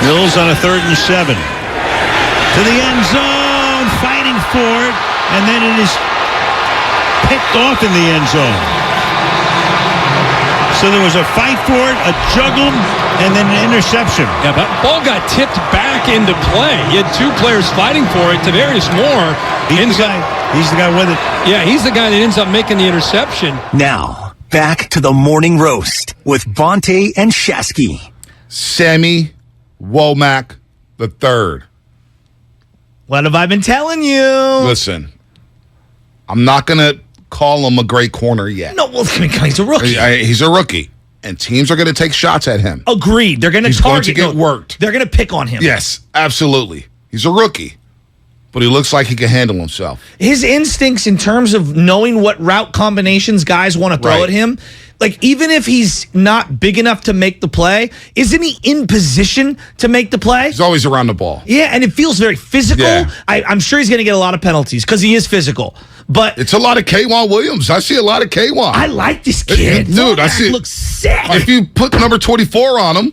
Bills on a 3rd and 7. To the end zone, fighting for it, and then it is picked off in the end zone. So there was a fight for it, a juggle, and then an interception. Yeah, but ball got tipped back into play. You had two players fighting for it. Tavarius Moore. He's the guy with it. Yeah, he's the guy that ends up making the interception. Now, back to the morning roast with Vontae and Shasky. Sammy Womack III. What have I been telling you? Listen, I'm not going to call him a great corner yet. No, well, he's a rookie. He's a rookie, and teams are going to take shots at him. Agreed. They're going to He's target. going to get worked. They're going to pick on him. Yes, absolutely. He's a rookie, but he looks like he can handle himself. His instincts in terms of knowing what route combinations guys want to throw at him, like even if he's not big enough to make the play, isn't he in position to make the play? He's always around the ball. Yeah, and it feels very physical. Yeah. I'm sure he's going to get a lot of penalties because he is physical. But It's a lot of K'Wan Williams. I see a lot of K'Wan. I like this kid. Dude, I see. Looks sick. If you put number 24 on him,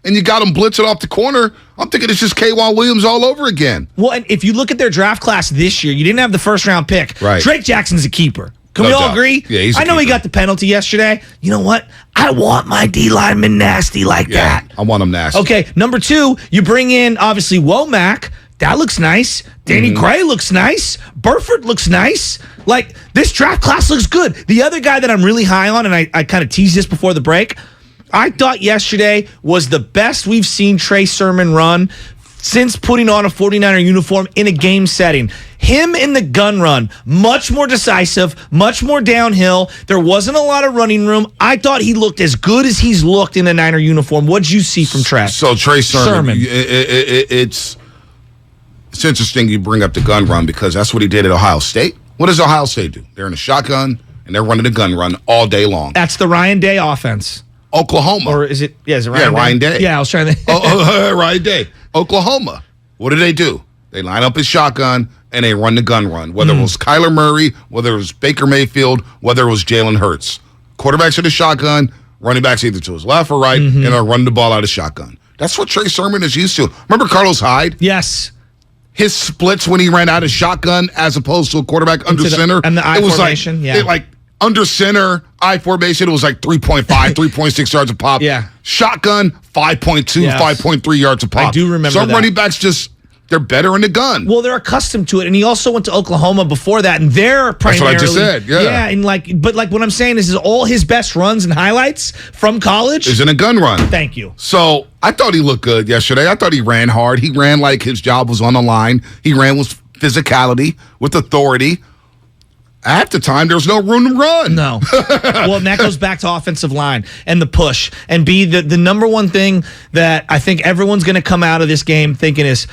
and you got him blitzing off the corner, I'm thinking it's just K'Wan Williams all over again. Well, and if you look at their draft class this year, you didn't have the first-round pick. Right. Drake Jackson's a keeper. Can No we all doubt. agree? Yeah, he's a I know he keeper. got the penalty yesterday. You know what? I want my D lineman nasty like that. I want him nasty. Okay, number 2, you bring in, obviously, Womack. That looks nice. Danny Gray looks nice. Burford looks nice. Like, this draft class looks good. The other guy that I'm really high on, and I kind of teased this before the break, I thought yesterday was the best we've seen Trey Sermon run since putting on a 49er uniform in a game setting. Him in the gun run, much more decisive, much more downhill. There wasn't a lot of running room. I thought he looked as good as he's looked in a Niner uniform. What'd you see from Trey? So Trey Sermon. It's interesting you bring up the gun run because that's what he did at Ohio State. What does Ohio State do? They're in a shotgun, and they're running a gun run all day long. That's the Ryan Day offense. Oklahoma. Or is it? Yeah, is it Ryan? Ryan Day. Yeah, I was trying to. Ryan Day. Oklahoma. What do? They line up his shotgun and they run the gun run. Whether it was Kyler Murray, whether it was Baker Mayfield, whether it was Jalen Hurts. Quarterbacks in the shotgun, running backs either to his left or right, and they're running the ball out of shotgun. That's what Trey Sermon is used to. Remember Carlos Hyde? Yes. His splits when he ran out of shotgun as opposed to a quarterback under center. And the I formation, Under center, I formation, it was like 3.5, 3.6 yards a pop. Yeah. Shotgun, 5.2, Yes. 5.3 yards a pop. I do remember Some that. running backs they're better in the gun. Well, they're accustomed to it, and he also went to Oklahoma before that, and they're primarily. That's what I just said, yeah. and but what I'm saying is all his best runs and highlights from college is in a gun run. Thank you. So I thought he looked good yesterday. I thought he ran hard. He ran like his job was on the line. He ran with physicality, with authority. At the time, there's no room to run. No. Well, and that goes back to offensive line and the push. And the number one thing that I think everyone's going to come out of this game thinking is,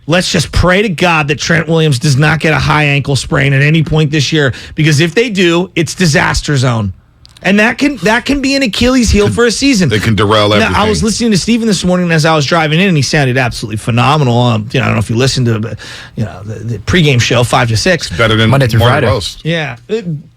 let's just pray to God that Trent Williams does not get a high ankle sprain at any point this year. Because if they do, it's disaster zone. And that can be an Achilles heel for a season. They can derail everything. Now, I was listening to Steven this morning as I was driving in, and he sounded absolutely phenomenal. I don't know if you listened to the pregame show 5 to 6. Better than Monday through Morning Friday. Roast. Yeah.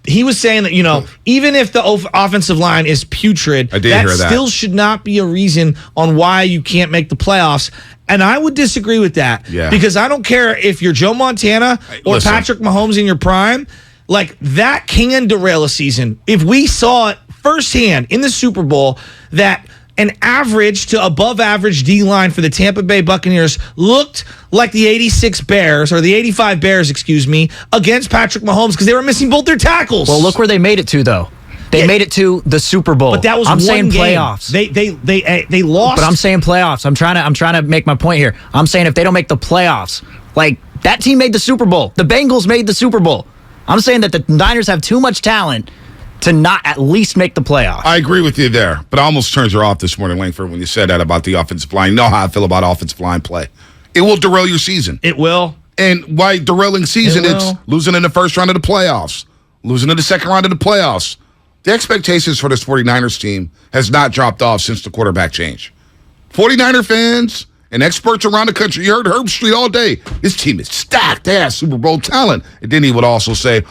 He was saying that, even if the offensive line is putrid, I did hear that. still should not be a reason on why you can't make the playoffs. And I would disagree with that. Yeah. Because I don't care if you're Joe Montana or Listen. Patrick Mahomes in your prime. Like, that can derail a season. If we saw it firsthand in the Super Bowl that an average to above average D-line for the Tampa Bay Buccaneers looked like the 86 Bears, or the 85 Bears, excuse me, against Patrick Mahomes because they were missing both their tackles. Well, look where they made it to, though. They made it to the Super Bowl. But that was I'm one saying game. playoffs. They lost. But I'm saying playoffs. I'm trying to make my point here. I'm saying if they don't make the playoffs, like that team made the Super Bowl. The Bengals made the Super Bowl. I'm saying that the Niners have too much talent to not at least make the playoffs. I agree with you there, but I almost turned you off this morning, Langford, when you said that about the offensive line. You know how I feel about offensive line play. It will derail your season. It will. And why derailing season? It's losing in the first round of the playoffs, losing in the second round of the playoffs. The expectations for this 49ers team has not dropped off since the quarterback change. 49er fans and experts around the country, you heard Herb Street all day. This team is stacked. They have Super Bowl talent. And then he would also say,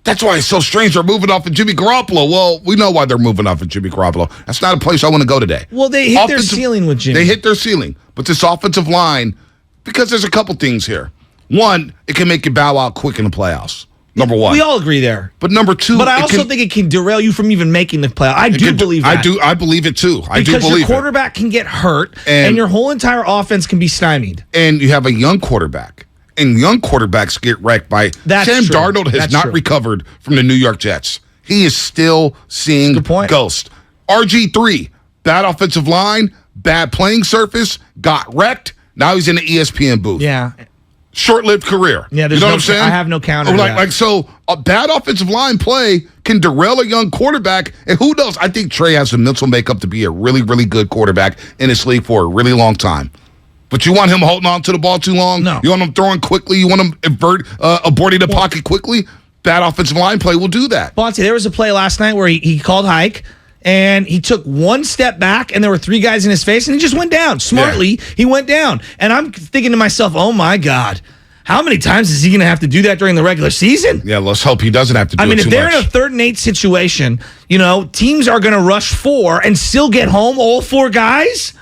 That's why it's so strange. They're moving off of Jimmy Garoppolo. Well, we know why they're moving off of Jimmy Garoppolo. That's not a place I want to go today. Well, they hit their ceiling with Jimmy. They hit their ceiling. But this offensive line, because there's a couple things here. One, it can make you bow out quick in the playoffs. Number one. We all agree there. But number two, But I also think it can derail you from even making the playoff. I believe that. I believe it too. Because your quarterback can get hurt and your whole entire offense can be stymied. And you have a young quarterback. And young quarterbacks get wrecked by That's Sam true. Darnold has That's not true. recovered from the New York Jets. He is still seeing Good point. ghost. RG3, bad offensive line, bad playing surface, got wrecked. Now he's in the ESPN booth. Yeah. Short-lived career. Yeah, you there's know no- what I'm saying? I have no counter to that. So a bad offensive line play can derail a young quarterback, and who knows? I think Trey has the mental makeup to be a really, really good quarterback in this league for a really long time. But you want him holding on to the ball too long? No. You want him throwing quickly? You want him aborting the pocket quickly? Bad offensive line play will do that. Bonte, there was a play last night where he called hike, and he took one step back, and there were three guys in his face, and he just went down. Smartly, he went down. And I'm thinking to myself, oh, my God, how many times is he going to have to do that during the regular season? Yeah, let's hope he doesn't have to do I mean, it if too they're much. in a 3rd and 8 situation, teams are going to rush 4 and still get home all 4 guys.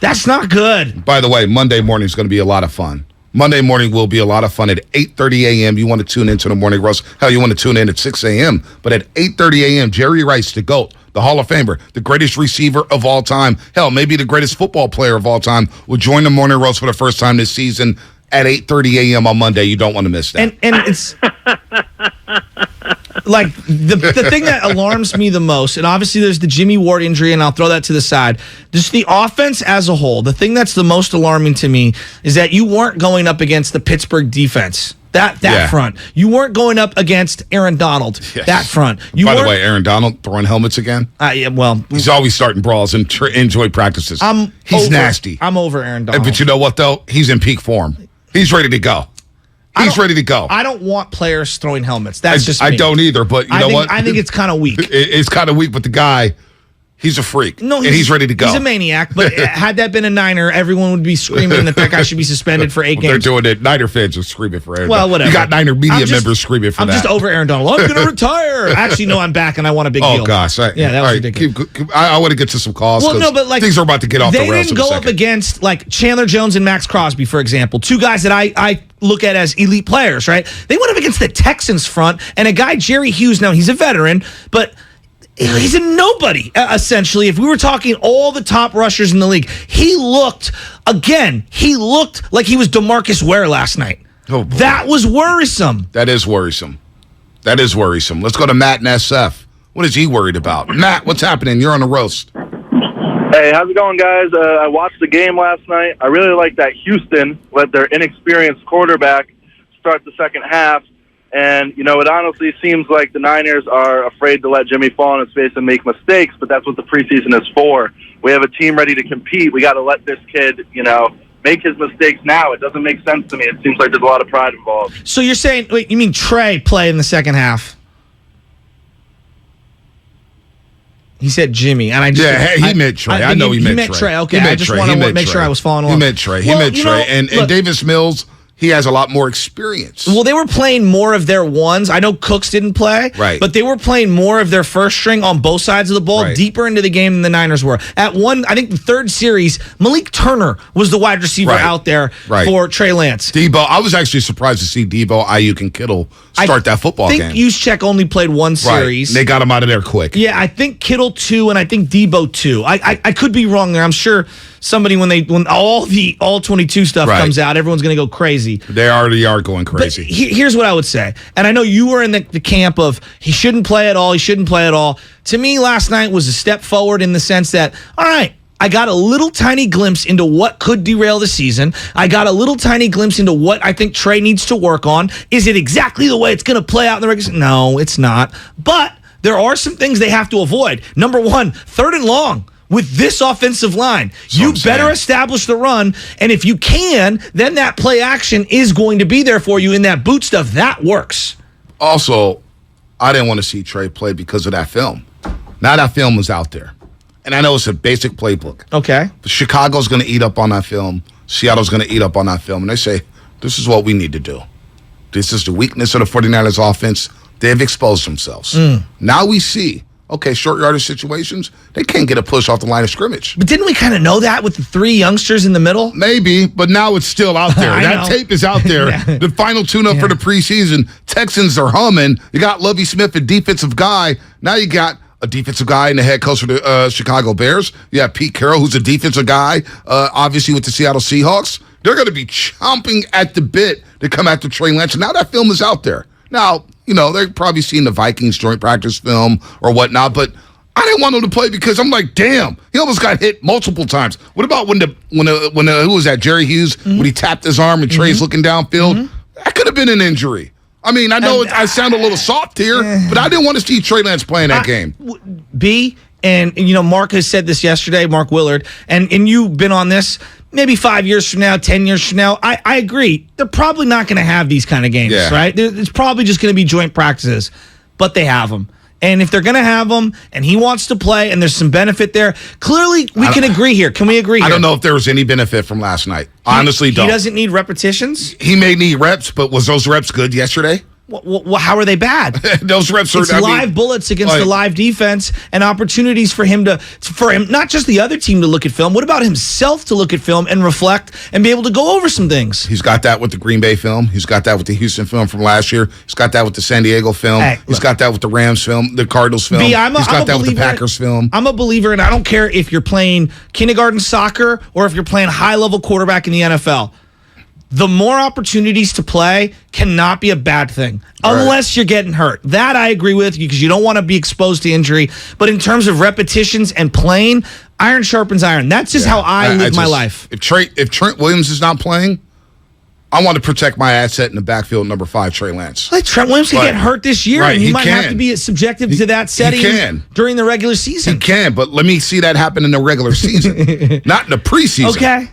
That's not good. By the way, Monday morning is going to be a lot of fun. Monday morning will be a lot of fun at 8:30 a.m. You want to tune into the Morning Roast. Hell, you want to tune in at 6 a.m. But at 8:30 a.m., Jerry Rice, the GOAT, the Hall of Famer, the greatest receiver of all time, hell, maybe the greatest football player of all time, will join the Morning Roast for the first time this season at 8:30 a.m. on Monday. You don't want to miss that. And it's like the thing that alarms me the most, and obviously there's the Jimmy Ward injury, and I'll throw that to the side. Just the offense as a whole, the thing that's the most alarming to me is that you weren't going up against the Pittsburgh defense. That front. You weren't going up against Aaron Donald. Yes. That front. By the way, Aaron Donald throwing helmets again. He's always starting brawls and enjoy practices. He's nasty. I'm over Aaron Donald. But you know what, though? He's in peak form. He's ready to go. He's ready to go. I don't want players throwing helmets. That's just me. I don't either, but you know what? I think it's kind of weak. It's kind of weak, but the guy, he's a freak. No, he's ready to go. He's a maniac, but had that been a Niner, everyone would be screaming that guy should be suspended for 8 games. They're doing it. Niner fans are screaming for Aaron Well, Donald. whatever. You got Niner media members screaming for I'm that. just over Aaron Donald. I'm going to retire. Actually, no, I'm back, and I want a big deal. Oh, gosh. Yeah, that was ridiculous. I want to get to some calls. Well, no, but like things are about to get off the rails. They didn't go up against like Chandler Jones and Max Crosby, for example, 2 guys that I look at as elite players, right? They went up against the Texans front and a guy, Jerry Hughes. Now, he's a veteran, but he's a nobody, essentially. If we were talking all the top rushers in the league, he looked like he was DeMarcus Ware last night. Oh, boy. That was worrisome. That is worrisome. Let's go to Matt in SF. What is he worried about? Matt, what's happening? You're on the roast. Hey, how's it going, guys? I watched the game last night. I really like that Houston let their inexperienced quarterback start the second half. And, it honestly seems like the Niners are afraid to let Jimmy fall on his face and make mistakes, but that's what the preseason is for. We have a team ready to compete. We got to let this kid, make his mistakes now. It doesn't make sense to me. It seems like there's a lot of pride involved. So you're saying, wait, you mean Trey play in the second half? He said Jimmy, and he meant Trey. I know he meant Trey. Okay, I just want to make sure I was following along. He meant Trey. And Davis Mills, he has a lot more experience. Well, they were playing more of their ones. I know Cooks didn't play, right? But they were playing more of their first string on both sides of the ball, deeper into the game than the Niners were. At I think the third series, Malik Turner was the wide receiver out there for Trey Lance. Debo, I was actually surprised to see Debo, Ayuk, and Kittle start that football game. I think Juszczyk only played one series. They got him out of there quick. Yeah, I think Kittle 2 and I think Debo 2. I could be wrong there. I'm sure somebody when all 22 stuff comes out, everyone's going to go crazy. They already are going crazy. But here's what I would say, and I know you were in the camp of he shouldn't play at all. He shouldn't play at all. To me, last night was a step forward in the sense that, all right, I got a little tiny glimpse into what could derail the season. I got a little tiny glimpse into what I think Trey needs to work on. Is it exactly the way it's going to play out in the regular season? No, it's not. But there are some things they have to avoid. Number 1, 3rd and long. With this offensive line, you better establish the run, and if you can, then that play action is going to be there for you in that boot stuff. That works. Also, I didn't want to see Trey play because of that film. Now that film was out there. And I know it's a basic playbook. Okay. But Chicago's going to eat up on that film. Seattle's going to eat up on that film. And they say, this is what we need to do. This is the weakness of the 49ers offense. They've exposed themselves. Now we see, okay, short yardage situations, they can't get a push off the line of scrimmage. But didn't we kind of know that with the 3 youngsters in the middle? Maybe, but now it's still out there. I That know. tape is out there. The final tune-up for the preseason, Texans are humming. You got Lovie Smith, a defensive guy. Now you got a defensive guy and the head coach for the Chicago Bears. You have Pete Carroll, who's a defensive guy, obviously with the Seattle Seahawks. They're going to be chomping at the bit to come after Trey Lance. Now that film is out there. Now, they've probably seen the Vikings joint practice film or whatnot, but I didn't want him to play because I'm like, damn, he almost got hit multiple times. What about when who was that, Jerry Hughes, when he tapped his arm and Trey's looking downfield? That could have been an injury. I mean, I know I sound a little soft here, but I didn't want to see Trey Lance playing that game. And Mark has said this yesterday, Mark Willard, and you've been on this. Maybe 5 years from now, 10 years from now, I agree. They're probably not going to have these kind of games, right? It's probably just going to be joint practices, but they have them. And if they're going to have them and he wants to play and there's some benefit there, clearly we can agree here. Can we agree here? I don't know if there was any benefit from last night. Honestly, don't. He doesn't need repetitions? He may need reps, but was those reps good yesterday? Well, how are they bad? Those reps are It's live bullets against the live defense and opportunities for him not just the other team to look at film. What about himself to look at film and reflect and be able to go over some things? He's got that with the Green Bay film. He's got that with the Houston film from last year. He's got that with the San Diego film. He's got that with the Rams film, the Cardinals film. He's got that with the Packers film. I'm a believer, and I don't care if you're playing kindergarten soccer or if you're playing high-level quarterback in the NFL. The more opportunities to play cannot be a bad thing unless you're getting hurt. That I agree with you because you don't want to be exposed to injury. But in terms of repetitions and playing, iron sharpens iron. That's just how I live my life. If Trent Williams is not playing, I want to protect my asset in the backfield, number 5, Trey Lance. Like Trent Williams can get hurt this year, and he might have to be subjective to that setting during the regular season. He can, but let me see that happen in the regular season, not in the preseason. Okay.